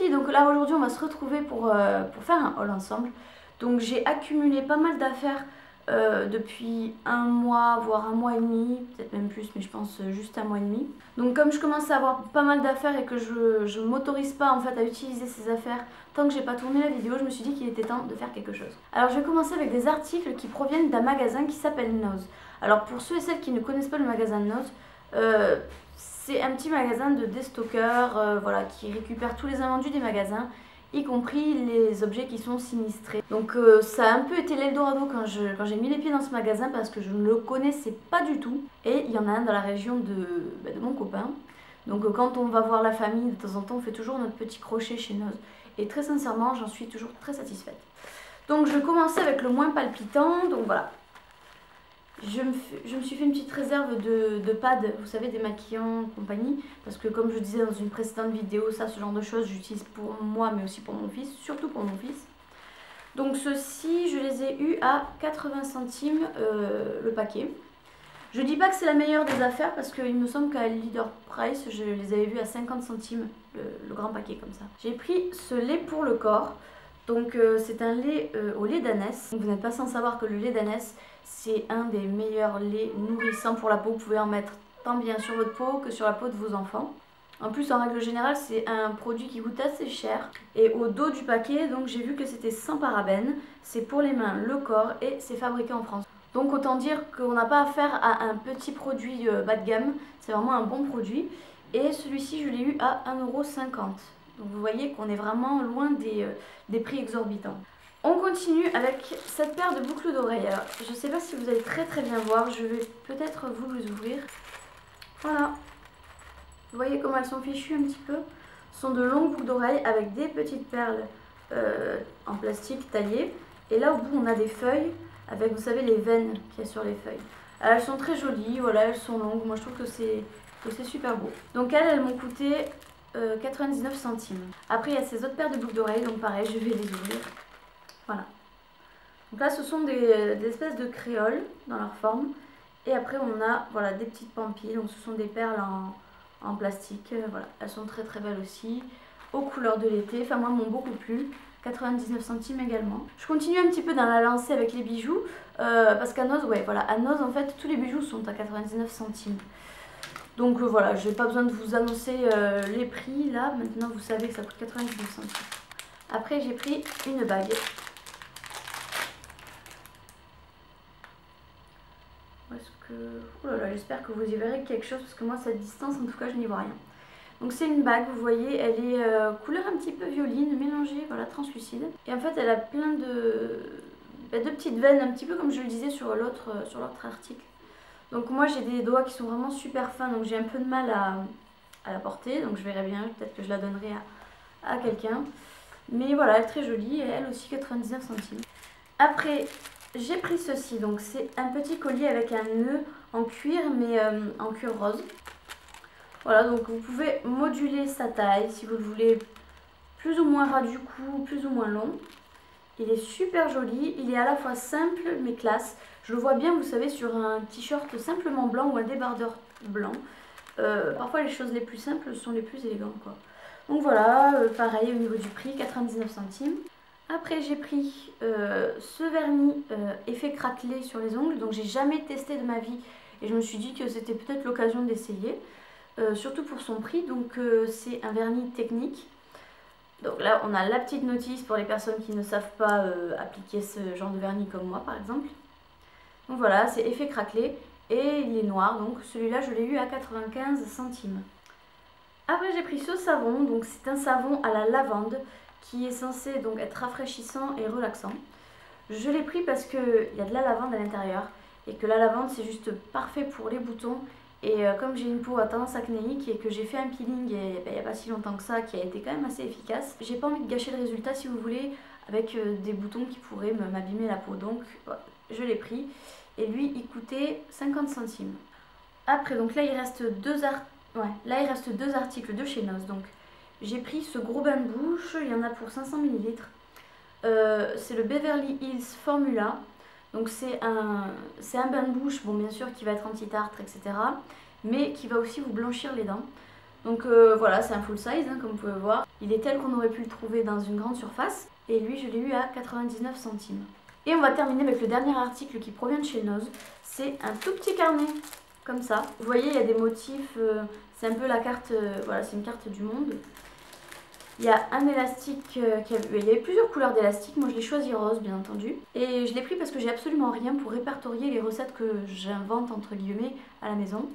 filles, donc là aujourd'hui on va se retrouver pour faire un haul ensemble. Donc j'ai accumulé pas mal d'affaires depuis un mois, voire un mois et demi, peut-être même plus, mais je pense juste un mois et demi. Donc comme je commence à avoir pas mal d'affaires et que je ne m'autorise pas en fait à utiliser ces affaires tant que j'ai pas tourné la vidéo, je me suis dit qu'il était temps de faire quelque chose. Alors je vais commencer avec des articles qui proviennent d'un magasin qui s'appelle Nose. Alors pour ceux et celles qui ne connaissent pas le magasin Nose, c'est un petit magasin de déstockeurs voilà, qui récupère tous les invendus des magasins, y compris les objets qui sont sinistrés. Donc ça a un peu été l'Eldorado quand j'ai mis les pieds dans ce magasin parce que je ne le connaissais pas du tout. Et il y en a un dans la région de mon copain. Donc quand on va voir la famille, de temps en temps on fait toujours notre petit crochet chez Nose. Et très sincèrement j'en suis toujours très satisfaite. Donc je vais commencer avec le moins palpitant, donc voilà. Je me suis fait une petite réserve de pads, vous savez, démaquillants, compagnie. Parce que comme je disais dans une précédente vidéo, ça, ce genre de choses, j'utilise pour moi, mais aussi pour mon fils, surtout pour mon fils. Donc ceux-ci, je les ai eus à 80 centimes le paquet. Je dis pas que c'est la meilleure des affaires parce qu'il me semble qu'à Leader Price, je les avais vus à 50 centimes le grand paquet comme ça. J'ai pris ce lait pour le corps. Donc c'est un lait au lait d'ânesse. Vous n'êtes pas sans savoir que le lait d'ânesse, c'est un des meilleurs laits nourrissants pour la peau. Vous pouvez en mettre tant bien sur votre peau que sur la peau de vos enfants. En plus, en règle générale, c'est un produit qui coûte assez cher. Et au dos du paquet, donc j'ai vu que c'était sans parabènes. C'est pour les mains, le corps et c'est fabriqué en France. Donc autant dire qu'on n'a pas affaire à un petit produit bas de gamme. C'est vraiment un bon produit. Et celui-ci, je l'ai eu à 1,50 €. Donc vous voyez qu'on est vraiment loin des prix exorbitants. On continue avec cette paire de boucles d'oreilles. Alors je ne sais pas si vous allez très bien voir, je vais peut-être vous les ouvrir. Voilà. Vous voyez comment elles sont fichues un petit peu. Ce sont de longues boucles d'oreilles avec des petites perles en plastique taillées. Et là au bout on a des feuilles avec, vous savez, les veines qu'il y a sur les feuilles. Alors, elles sont très jolies, voilà, elles sont longues. Moi je trouve que c'est super beau. Donc elles m'ont coûté 99 centimes. Après il y a ces autres paires de boucles d'oreilles, donc pareil je vais les ouvrir. Voilà. Donc là ce sont des espèces de créoles dans leur forme. Et après on a voilà, des petites pampilles, donc ce sont des perles en plastique. Voilà, elles sont très belles aussi, aux couleurs de l'été. Enfin moi m'ont beaucoup plu. 99 centimes également. Je continue un petit peu dans la lancée avec les bijoux. Parce qu'à Nose, ouais voilà, à Nose en fait tous les bijoux sont à 99 centimes. Donc voilà, je n'ai pas besoin de vous annoncer les prix là. Maintenant vous savez que ça coûte 99 centimes. Après j'ai pris une bague. Est-ce que... Oh là là, j'espère que vous y verrez quelque chose parce que moi cette distance en tout cas je n'y vois rien. Donc c'est une bague, vous voyez, elle est couleur un petit peu violine, mélangée, voilà, translucide. Et en fait elle a plein de petites veines, un petit peu comme je le disais sur l'autre article. Donc moi j'ai des doigts qui sont vraiment super fins, donc j'ai un peu de mal à la porter. Donc je verrai bien, peut-être que je la donnerai à quelqu'un. Mais voilà, elle est très jolie et elle aussi 99 centimes. Après j'ai pris ceci, donc c'est un petit collier avec un nœud en cuir, mais en cuir rose. Voilà, donc vous pouvez moduler sa taille si vous le voulez plus ou moins ras du cou, plus ou moins long. Il est super joli, il est à la fois simple mais classe. Je le vois bien, vous savez, sur un t-shirt simplement blanc ou un débardeur blanc. Parfois les choses les plus simples sont les plus élégantes, quoi. Donc voilà, pareil au niveau du prix, 99 centimes. Après j'ai pris ce vernis effet craquelé sur les ongles, donc j'ai jamais testé de ma vie et je me suis dit que c'était peut-être l'occasion d'essayer. Surtout pour son prix, donc c'est un vernis technique. Donc là on a la petite notice pour les personnes qui ne savent pas appliquer ce genre de vernis comme moi par exemple. Donc voilà, c'est effet craquelé et il est noir, donc celui-là je l'ai eu à 95 centimes. Après j'ai pris ce savon, donc c'est un savon à la lavande qui est censé donc être rafraîchissant et relaxant. Je l'ai pris parce qu'il y a de la lavande à l'intérieur et que la lavande c'est juste parfait pour les boutons. Et comme j'ai une peau à tendance acnéique et que j'ai fait un peeling il n'y a pas si longtemps que ça qui a été quand même assez efficace, j'ai pas envie de gâcher le résultat si vous voulez avec des boutons qui pourraient m'abîmer la peau. Donc voilà, je l'ai pris et lui il coûtait 50 centimes. Après donc là il reste deux articles de chez Nose. Donc j'ai pris ce gros bain de bouche, il y en a pour 500 ml. C'est le Beverly Hills Formula. Donc c'est un bain de bouche, bon bien sûr qui va être anti-tartre, etc. Mais qui va aussi vous blanchir les dents. Donc voilà, c'est un full size comme vous pouvez voir. Il est tel qu'on aurait pu le trouver dans une grande surface. Et lui, je l'ai eu à 99 centimes. Et on va terminer avec le dernier article qui provient de chez Nose. C'est un tout petit carnet, comme ça. Vous voyez, il y a des motifs, c'est un peu la carte, voilà, c'est une carte du monde. Il y a un élastique, il y avait plusieurs couleurs d'élastique, moi je l'ai choisi rose bien entendu. Et je l'ai pris parce que j'ai absolument rien pour répertorier les recettes que j'invente entre guillemets à la maison.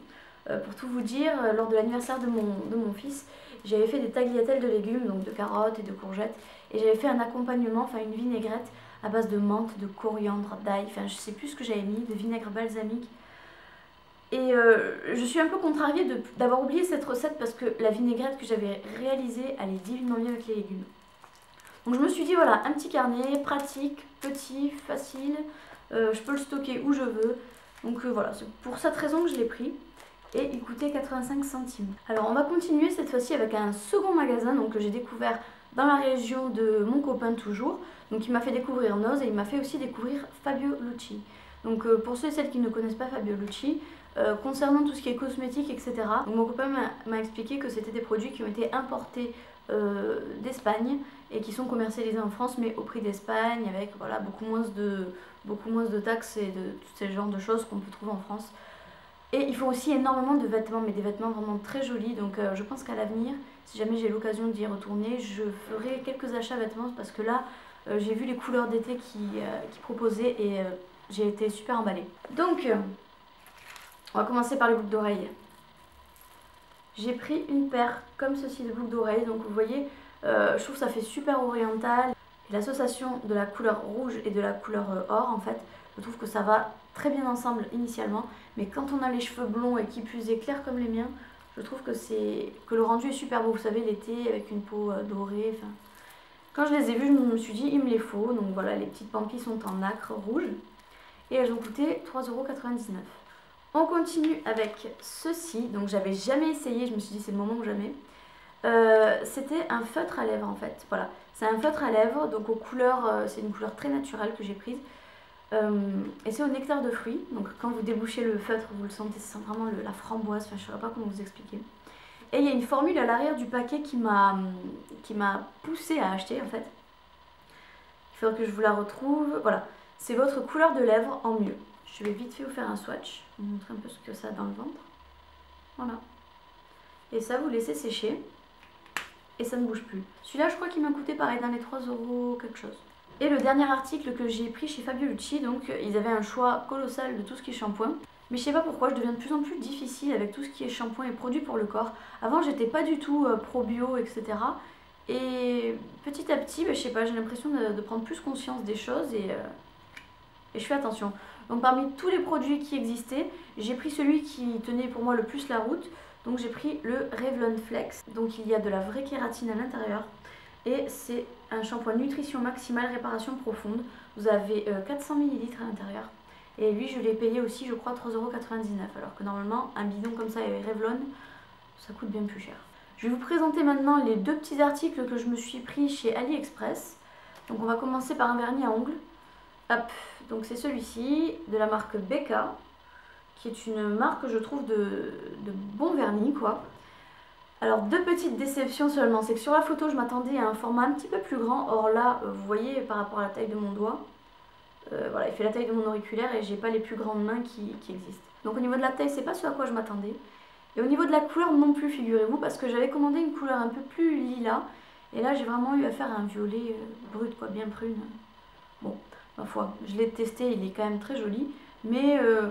Pour tout vous dire, lors de l'anniversaire de mon fils, j'avais fait des tagliatelles de légumes, donc de carottes et de courgettes. Et j'avais fait un accompagnement, enfin une vinaigrette à base de menthe, de coriandre, d'ail, enfin je sais plus ce que j'avais mis, de vinaigre balsamique. Et je suis un peu contrariée d'avoir oublié cette recette parce que la vinaigrette que j'avais réalisée allait divinement bien avec les légumes. Donc je me suis dit voilà, un petit carnet, pratique, petit, facile, je peux le stocker où je veux. Donc voilà, c'est pour cette raison que je l'ai pris. Et il coûtait 85 centimes. Alors on va continuer cette fois-ci avec un second magasin donc, que j'ai découvert dans la région de mon copain toujours. Donc il m'a fait découvrir Nose et il m'a fait aussi découvrir Fabio Lucci. Donc pour ceux et celles qui ne connaissent pas Fabio Lucci, concernant tout ce qui est cosmétique, etc. Donc, mon copain m'a expliqué que c'était des produits qui ont été importés d'Espagne et qui sont commercialisés en France mais au prix d'Espagne avec voilà, beaucoup moins de taxes et de tous ces genres de choses qu'on peut trouver en France. Et ils font aussi énormément de vêtements, mais des vêtements vraiment très jolis. Donc je pense qu'à l'avenir, si jamais j'ai l'occasion d'y retourner, je ferai quelques achats vêtements parce que là, j'ai vu les couleurs d'été qu'ils proposaient et j'ai été super emballée. Donc, on va commencer par les boucles d'oreilles. J'ai pris une paire comme ceci de boucles d'oreilles. Donc vous voyez, je trouve que ça fait super oriental. L'association de la couleur rouge et de la couleur or, en fait, je trouve que ça va très bien ensemble initialement. Mais quand on a les cheveux blonds et qui plus est clairs comme les miens, je trouve que le rendu est super beau. Vous savez, l'été avec une peau dorée. Enfin, quand je les ai vus, je me suis dit, il me les faut. Donc voilà, les petites pampilles sont en nacre rouge. Et elles ont coûté 3,99 €. On continue avec ceci. Donc j'avais jamais essayé, je me suis dit c'est le moment ou jamais. C'était un feutre à lèvres en fait. Voilà, c'est un feutre à lèvres, donc aux couleurs, c'est une couleur très naturelle que j'ai prise. Et c'est au nectar de fruits. Donc quand vous débouchez le feutre, vous le sentez, ça sent vraiment la framboise. Enfin, je ne saurais pas comment vous expliquer. Et il y a une formule à l'arrière du paquet qui m'a poussée à acheter en fait. Il faudrait que je vous la retrouve. Voilà, c'est votre couleur de lèvres en mieux. Je vais vite fait vous faire un swatch, vous montrer un peu ce que ça a dans le ventre. Voilà. Et ça, vous laissez sécher. Et ça ne bouge plus. Celui-là, je crois qu'il m'a coûté pareil dans les 3 € quelque chose. Et le dernier article que j'ai pris chez Fabio Lucci, donc ils avaient un choix colossal de tout ce qui est shampoing. Mais je sais pas pourquoi, je deviens de plus en plus difficile avec tout ce qui est shampoing et produits pour le corps. Avant, j'étais pas du tout pro-bio, etc. Et petit à petit, je sais pas, j'ai l'impression de prendre plus conscience des choses et je fais attention. Donc parmi tous les produits qui existaient, j'ai pris celui qui tenait pour moi le plus la route. Donc j'ai pris le Revlon Flex. Donc il y a de la vraie kératine à l'intérieur. Et c'est un shampoing nutrition maximale réparation profonde. Vous avez 400 ml à l'intérieur. Et lui je l'ai payé aussi je crois 3,99 €. Alors que normalement un bidon comme ça avec Revlon, ça coûte bien plus cher. Je vais vous présenter maintenant les deux petits articles que je me suis pris chez AliExpress. Donc on va commencer par un vernis à ongles. Hop, donc c'est celui-ci, de la marque Becca, qui est une marque, je trouve, de bon vernis, quoi. Alors, deux petites déceptions seulement, c'est que sur la photo, je m'attendais à un format un petit peu plus grand. Or là, vous voyez, par rapport à la taille de mon doigt, voilà, il fait la taille de mon auriculaire et j'ai pas les plus grandes mains qui existent. Donc au niveau de la taille, c'est pas ce à quoi je m'attendais. Et au niveau de la couleur non plus, figurez-vous, parce que j'avais commandé une couleur un peu plus lilas. Et là, j'ai vraiment eu affaire à un violet brut, quoi, bien prune. Bon. Ma foi, je l'ai testé, il est quand même très joli, mais je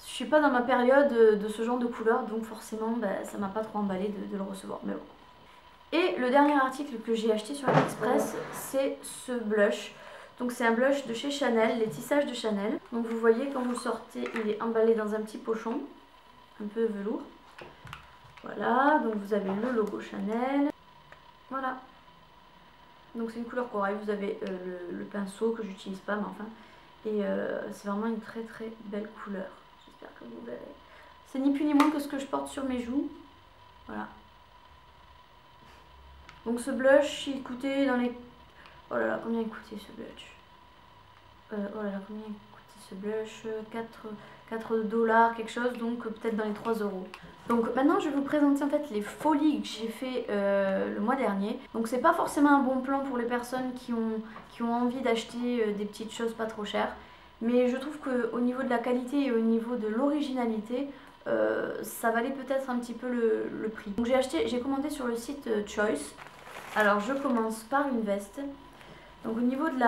suis pas dans ma période de ce genre de couleur, donc forcément ça m'a pas trop emballé de le recevoir, mais bon. Et le dernier article que j'ai acheté sur AliExpress, c'est ce blush. Donc c'est un blush de chez Chanel, les tissages de Chanel. Donc vous voyez quand vous le sortez, il est emballé dans un petit pochon, un peu velours. Voilà, donc vous avez le logo Chanel, voilà. Donc c'est une couleur corail, vous avez le pinceau que j'utilise pas, mais enfin. Et c'est vraiment une très très belle couleur. J'espère que vous verrez. C'est ni plus ni moins que ce que je porte sur mes joues. Voilà. Donc ce blush, il coûtait dans les... Oh là là, combien il coûtait ce blush oh là là, combien il coûtait ce blush, 4 $, quelque chose, donc peut-être dans les 3 euros. Donc maintenant je vais vous présenter en fait les folies que j'ai fait le mois dernier. Donc c'est pas forcément un bon plan pour les personnes qui ont envie d'acheter des petites choses pas trop chères. Mais je trouve qu'au niveau de la qualité et au niveau de l'originalité, ça valait peut-être un petit peu le prix. Donc j'ai commandé sur le site Choice. Alors je commence par une veste. Donc au niveau de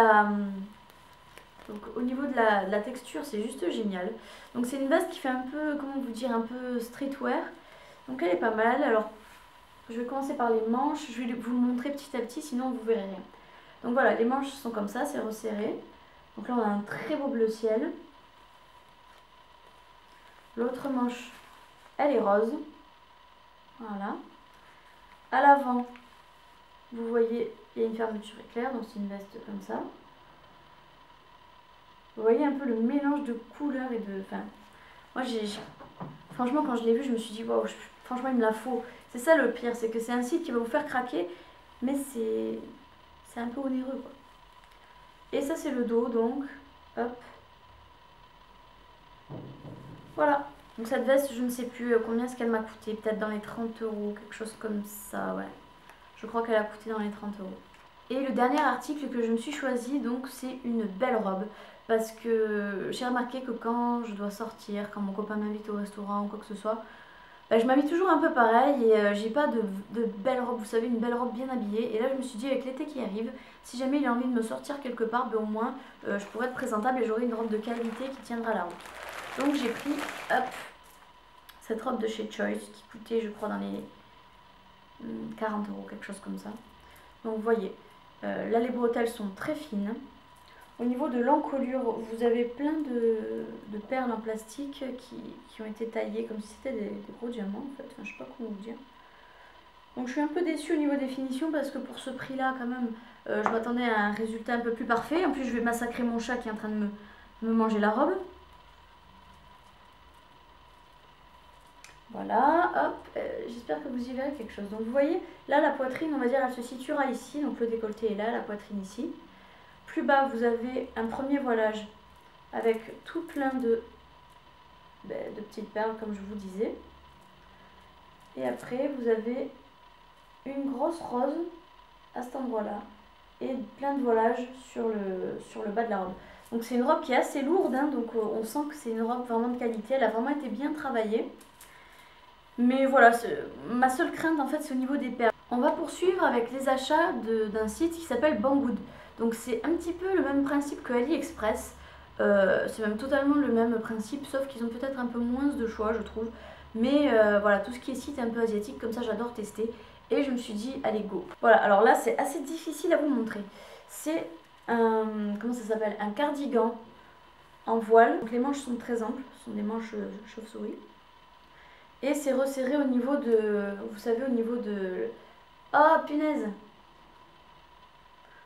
la texture, c'est juste génial. Donc c'est une veste qui fait un peu, comment vous dire, un peu streetwear. Donc elle est pas mal. Alors je vais commencer par les manches. Je vais vous le montrer petit à petit, sinon vous verrez rien. Donc voilà, les manches sont comme ça, c'est resserré. Donc là on a un très beau bleu ciel. L'autre manche, elle est rose. Voilà. À l'avant, vous voyez, il y a une fermeture éclair, donc c'est une veste comme ça. Vous voyez un peu le mélange de couleurs et de... Enfin, moi franchement quand je l'ai vu, je me suis dit, waouh, franchement il me la faut. C'est ça le pire, c'est que c'est un site qui va vous faire craquer, mais c'est un peu onéreux quoi. Et ça c'est le dos, donc, hop. Voilà. Donc cette veste, je ne sais plus combien est-ce qu'elle m'a coûté, peut-être dans les 30 euros, quelque chose comme ça, ouais. Je crois qu'elle a coûté dans les 30 euros. Et le dernier article que je me suis choisi, donc c'est une belle robe. Parce que j'ai remarqué que quand je dois sortir, quand mon copain m'invite au restaurant ou quoi que ce soit, bah, je m'habille toujours un peu pareil et j'ai pas de belle robe, vous savez, une belle robe bien habillée. Et là je me suis dit avec l'été qui arrive, si jamais il a envie de me sortir quelque part, bah, au moins je pourrais être présentable et j'aurai une robe de qualité qui tiendra la route. Donc j'ai pris, hop, cette robe de chez Choice qui coûtait je crois dans les 40 euros, quelque chose comme ça. Donc vous voyez, là les bretelles sont très fines. Au niveau de l'encolure, vous avez plein de perles en plastique qui ont été taillées comme si c'était des gros diamants en fait. Enfin, je sais pas comment vous dire. Donc je suis un peu déçue au niveau des finitions parce que pour ce prix là quand même, je m'attendais à un résultat un peu plus parfait. En plus je vais massacrer mon chat qui est en train de me manger la robe. Voilà, hop, j'espère que vous y verrez quelque chose. Donc vous voyez, là la poitrine, on va dire, elle se situera ici. Donc le décolleté est là, la poitrine ici. Plus bas, vous avez un premier voilage avec tout plein de petites perles, comme je vous disais. Et après, vous avez une grosse rose à cet endroit-là et plein de voilages sur le bas de la robe. Donc c'est une robe qui est assez lourde, hein, donc on sent que c'est une robe vraiment de qualité. Elle a vraiment été bien travaillée. Mais voilà, ma seule crainte en fait, c'est au niveau des perles. On va poursuivre avec les achats d'un site qui s'appelle Banggood. Donc c'est un petit peu le même principe que AliExpress. C'est même totalement le même principe, sauf qu'ils ont peut-être un peu moins de choix, je trouve. Mais voilà, tout ce qui est site un peu asiatique, comme ça j'adore tester. Et je me suis dit, allez go. Voilà, alors là c'est assez difficile à vous montrer. C'est un, comment ça s'appelle, un cardigan en voile. Donc les manches sont très amples, ce sont des manches chauve-souris. Et c'est resserré au niveau de, vous savez, au niveau de... Oh punaise!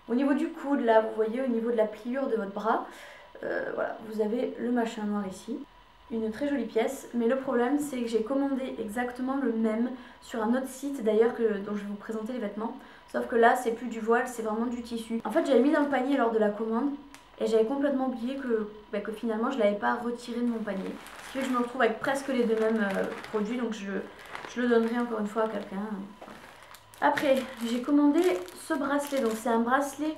Au niveau du coude, là, vous voyez, au niveau de la pliure de votre bras, voilà, vous avez le machin noir ici. Une très jolie pièce, mais le problème, c'est que j'ai commandé exactement le même sur un autre site, d'ailleurs, dont je vais vous présenter les vêtements. Sauf que là, c'est plus du voile, c'est vraiment du tissu. En fait, j'avais mis dans le panier lors de la commande, et j'avais complètement oublié que finalement, je ne l'avais pas retiré de mon panier. Ce qui fait que je me retrouve avec presque les deux mêmes produits, donc je le donnerai encore une fois à quelqu'un. Après, j'ai commandé ce bracelet. Donc c'est un bracelet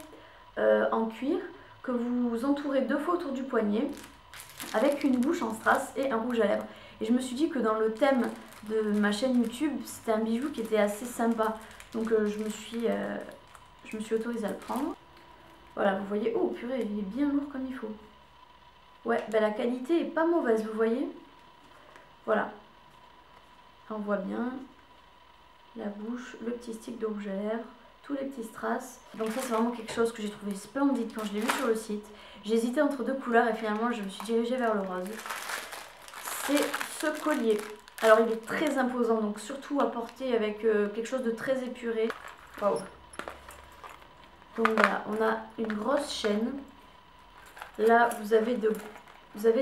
en cuir que vous entourez 2 fois autour du poignet avec une bouche en strass et un rouge à lèvres. Et je me suis dit que dans le thème de ma chaîne YouTube, c'était un bijou qui était assez sympa. Donc je me suis autorisée à le prendre. Voilà, vous voyez, oh purée, il est bien lourd comme il faut. Ouais, ben la qualité est pas mauvaise, vous voyez. Voilà. On voit bien la bouche, le petit stick de rouge à lèvres, tous les petits strass. Donc ça c'est vraiment quelque chose que j'ai trouvé splendide quand je l'ai vu sur le site. J'ai hésité entre 2 couleurs et finalement je me suis dirigée vers le rose. C'est ce collier. Alors il est très imposant, donc surtout à porter avec quelque chose de très épuré. Waouh. Donc voilà, on a une grosse chaîne. Là vous avez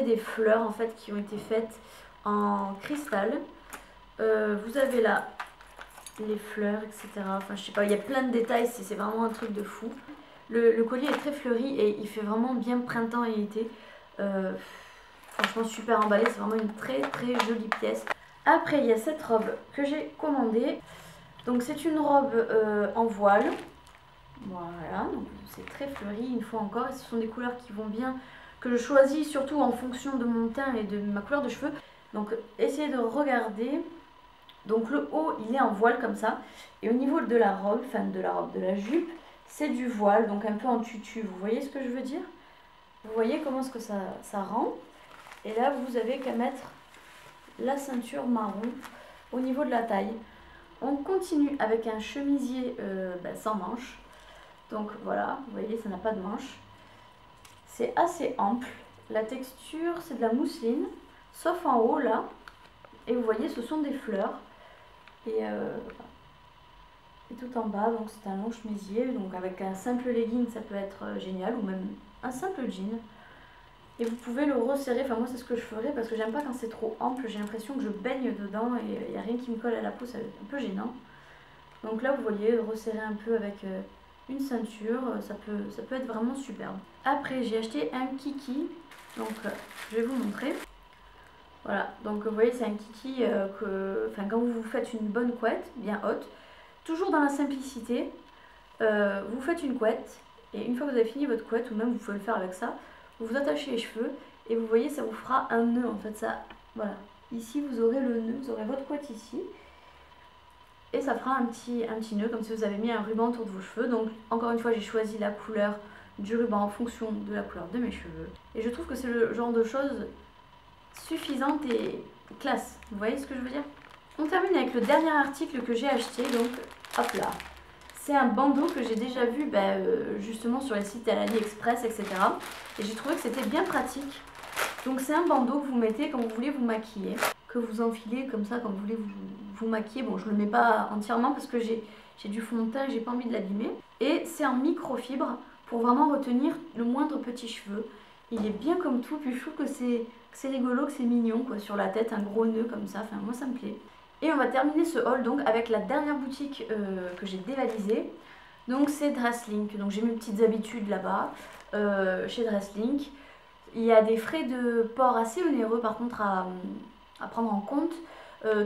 des fleurs en fait qui ont été faites en cristal. Vous avez là les fleurs, etc. Enfin, je sais pas, il y a plein de détails, c'est vraiment un truc de fou. Le collier est très fleuri et il fait vraiment bien printemps et été. Franchement super emballé, c'est vraiment une très très jolie pièce. Après il y a cette robe que j'ai commandée. Donc c'est une robe en voile. Voilà, donc c'est très fleuri une fois encore. Et ce sont des couleurs qui vont bien, que je choisis surtout en fonction de mon teint et de ma couleur de cheveux. Donc essayez de regarder. Donc le haut il est en voile comme ça. Et au niveau de la robe, de la jupe, c'est du voile, donc un peu en tutu. Vous voyez ce que je veux dire? Vous voyez comment est-ce que ça rend? Et là vous avez qu'à mettre la ceinture marron au niveau de la taille. On continue avec un chemisier sans manches. Donc voilà, vous voyez, ça n'a pas de manches. C'est assez ample. La texture, c'est de la mousseline, sauf en haut là. Et vous voyez, ce sont des fleurs. Et tout en bas, donc c'est un long chemisier. Donc avec un simple legging, ça peut être génial. Ou même un simple jean. Et vous pouvez le resserrer. Enfin, moi, c'est ce que je ferais parce que j'aime pas quand c'est trop ample. J'ai l'impression que je baigne dedans et il n'y a rien qui me colle à la peau. C'est un peu gênant. Donc là, vous voyez, resserrer un peu avec une ceinture, ça peut être vraiment superbe. Après, j'ai acheté un kiki, donc je vais vous montrer. Voilà, donc vous voyez, c'est un kiki quand vous faites une bonne couette, bien haute, toujours dans la simplicité, vous faites une couette, et une fois que vous avez fini votre couette, ou même vous pouvez le faire avec ça, vous vous attachez les cheveux, et vous voyez, ça vous fera un nœud, en fait, ça, voilà. Ici, vous aurez le nœud, vous aurez votre couette ici, et ça fera un petit nœud, comme si vous avez mis un ruban autour de vos cheveux. Donc encore une fois, j'ai choisi la couleur du ruban en fonction de la couleur de mes cheveux. Et je trouve que c'est le genre de choses suffisante et classe. Vous voyez ce que je veux dire? On termine avec le dernier article que j'ai acheté, donc hop là. C'est un bandeau que j'ai déjà vu justement sur les sites à l'AliExpress, etc. Et j'ai trouvé que c'était bien pratique. Donc c'est un bandeau que vous mettez quand vous voulez vous maquiller, que vous enfilez comme ça quand vous voulez vous maquiller. Bon, je le mets pas entièrement parce que j'ai du fond de teint et j'ai pas envie de l'abîmer. Et c'est en microfibre pour vraiment retenir le moindre petit cheveu. Il est bien comme tout, puis je trouve que c'est rigolo, que c'est mignon quoi, sur la tête, un gros nœud comme ça, enfin moi ça me plaît. Et on va terminer ce haul donc avec la dernière boutique que j'ai dévalisée. Donc c'est Dresslink, donc j'ai mes petites habitudes là-bas chez Dresslink. Il y a des frais de port assez onéreux par contre à prendre en compte.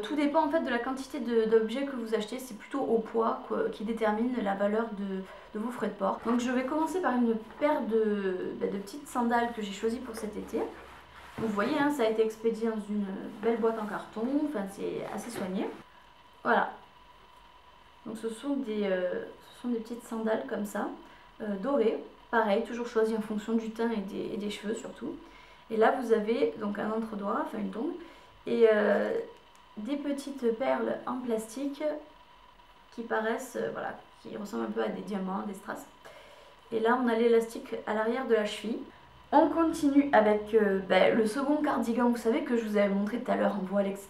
Tout dépend en fait de la quantité d'objets que vous achetez, c'est plutôt au poids qui détermine la valeur de vos frais de port. Donc je vais commencer par une paire de petites sandales que j'ai choisies pour cet été. Vous voyez, hein, ça a été expédié dans une belle boîte en carton, enfin c'est assez soigné. Voilà. Donc ce sont des petites sandales comme ça, dorées. Pareil, toujours choisi en fonction du teint et des cheveux surtout. Et là vous avez donc un entre-doigt, enfin une tongue, et des petites perles en plastique qui paraissent, voilà, qui ressemblent un peu à des diamants, des strass. Et là on a l'élastique à l'arrière de la cheville. On continue avec le second cardigan, vous savez, que je vous avais montré tout à l'heure en voile, etc.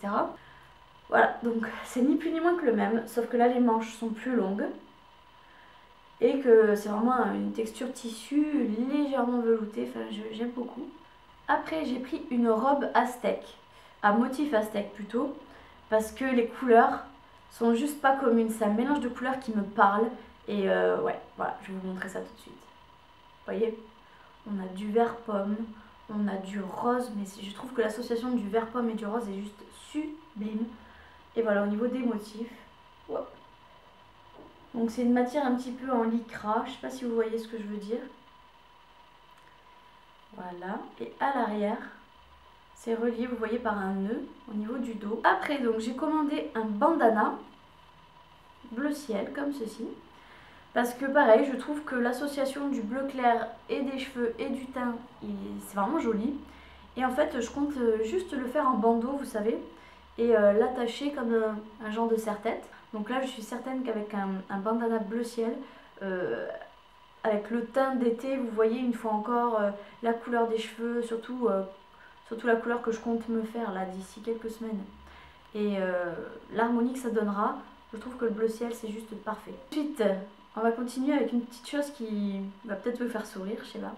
Voilà, donc c'est ni plus ni moins que le même, sauf que là les manches sont plus longues. Et que c'est vraiment une texture tissu légèrement veloutée, enfin j'aime beaucoup. Après j'ai pris une robe aztèque, à motif aztèque plutôt, parce que les couleurs sont juste pas communes, c'est un mélange de couleurs qui me parle. Et ouais, voilà, je vais vous montrer ça tout de suite. Vous voyez, on a du vert pomme, on a du rose, mais je trouve que l'association du vert pomme et du rose est juste sublime. Et voilà, au niveau des motifs, wow. Donc c'est une matière un petit peu en lycra, je ne sais pas si vous voyez ce que je veux dire. Voilà, et à l'arrière, c'est relié, vous voyez, par un nœud au niveau du dos. Après, donc j'ai commandé un bandana bleu ciel, comme ceci. Parce que pareil, je trouve que l'association du bleu clair et des cheveux et du teint, c'est vraiment joli. Et en fait, je compte juste le faire en bandeau, vous savez, et l'attacher comme un genre de serre-tête. Donc là, je suis certaine qu'avec un bandana bleu ciel, avec le teint d'été, vous voyez une fois encore la couleur des cheveux, surtout la couleur que je compte me faire là d'ici quelques semaines. Et l'harmonie que ça donnera, je trouve que le bleu ciel c'est juste parfait. Ensuite, on va continuer avec une petite chose qui va peut-être vous faire sourire, je sais pas.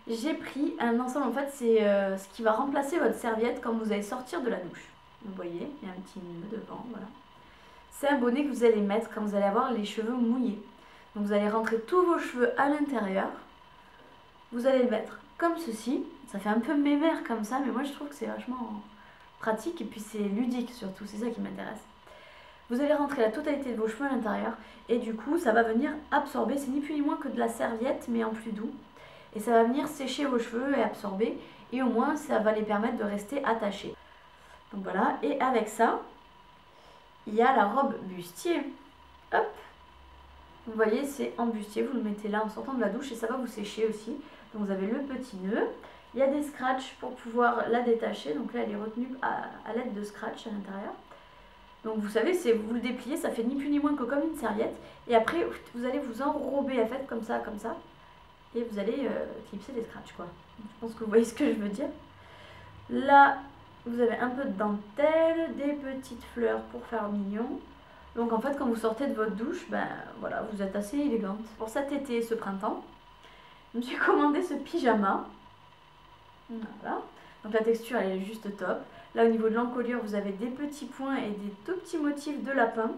J'ai pris un ensemble, en fait c'est ce qui va remplacer votre serviette quand vous allez sortir de la douche. Vous voyez, il y a un petit nœud devant, voilà. C'est un bonnet que vous allez mettre quand vous allez avoir les cheveux mouillés. Donc vous allez rentrer tous vos cheveux à l'intérieur, vous allez le mettre comme ceci. Ça fait un peu mémère comme ça, mais moi je trouve que c'est vachement pratique et puis c'est ludique surtout, c'est ça qui m'intéresse. Vous allez rentrer la totalité de vos cheveux à l'intérieur et du coup ça va venir absorber, c'est ni plus ni moins que de la serviette mais en plus doux. Et ça va venir sécher vos cheveux et absorber et au moins ça va les permettre de rester attachés. Donc voilà, et avec ça, il y a la robe bustier. Hop, vous voyez c'est en bustier, vous le mettez là en sortant de la douche et ça va vous sécher aussi. Donc vous avez le petit nœud, il y a des scratchs pour pouvoir la détacher, donc là elle est retenue à l'aide de scratch à l'intérieur. Donc vous savez, vous le dépliez, ça fait ni plus ni moins que comme une serviette. Et après, vous allez vous enrober, en fait, comme ça. Et vous allez clipser des scratchs, quoi. Donc, je pense que vous voyez ce que je veux dire. Là, vous avez un peu de dentelle, des petites fleurs pour faire mignon. Donc en fait, quand vous sortez de votre douche, ben voilà, vous êtes assez élégante. Pour cet été, ce printemps, je me suis commandé ce pyjama. Voilà. Donc la texture, elle est juste top. Là au niveau de l'encolure vous avez des petits points et des tout petits motifs de lapin.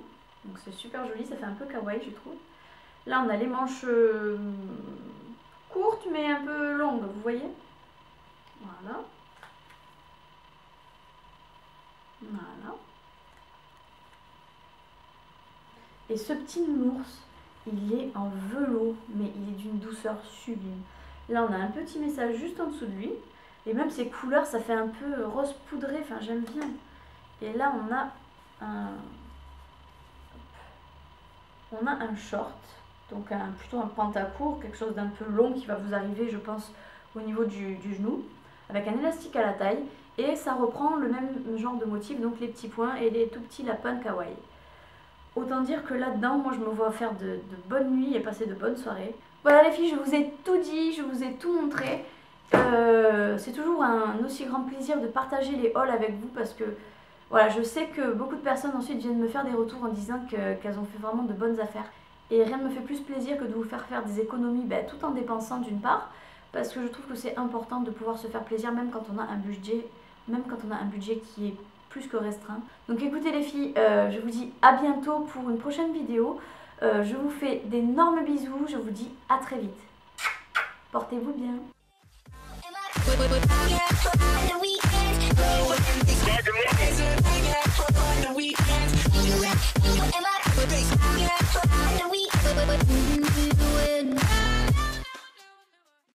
Donc c'est super joli, ça fait un peu kawaii je trouve. Là on a les manches courtes mais un peu longues, vous voyez. Voilà. Voilà. Et ce petit nounours, il est en velours, mais il est d'une douceur sublime. Là on a un petit message juste en dessous de lui. Et même ces couleurs, ça fait un peu rose poudré, enfin j'aime bien. Et là on a un short, donc plutôt un pantacourt, quelque chose d'un peu long qui va vous arriver je pense au niveau du genou, avec un élastique à la taille. Et ça reprend le même genre de motif, donc les petits points et les tout petits lapins kawaii. Autant dire que là-dedans, moi je me vois faire de bonnes nuits et passer de bonnes soirées. Voilà les filles, je vous ai tout dit, je vous ai tout montré. C'est toujours un aussi grand plaisir de partager les hauls avec vous parce que voilà, je sais que beaucoup de personnes ensuite viennent me faire des retours en disant qu'elles ont fait vraiment de bonnes affaires. Et rien ne me fait plus plaisir que de vous faire des économies tout en dépensant d'une part, parce que je trouve que c'est important de pouvoir se faire plaisir même quand on a un budget, qui est plus que restreint. Donc écoutez les filles, je vous dis à bientôt pour une prochaine vidéo. Je vous fais d'énormes bisous, je vous dis à très vite. Portez-vous bien.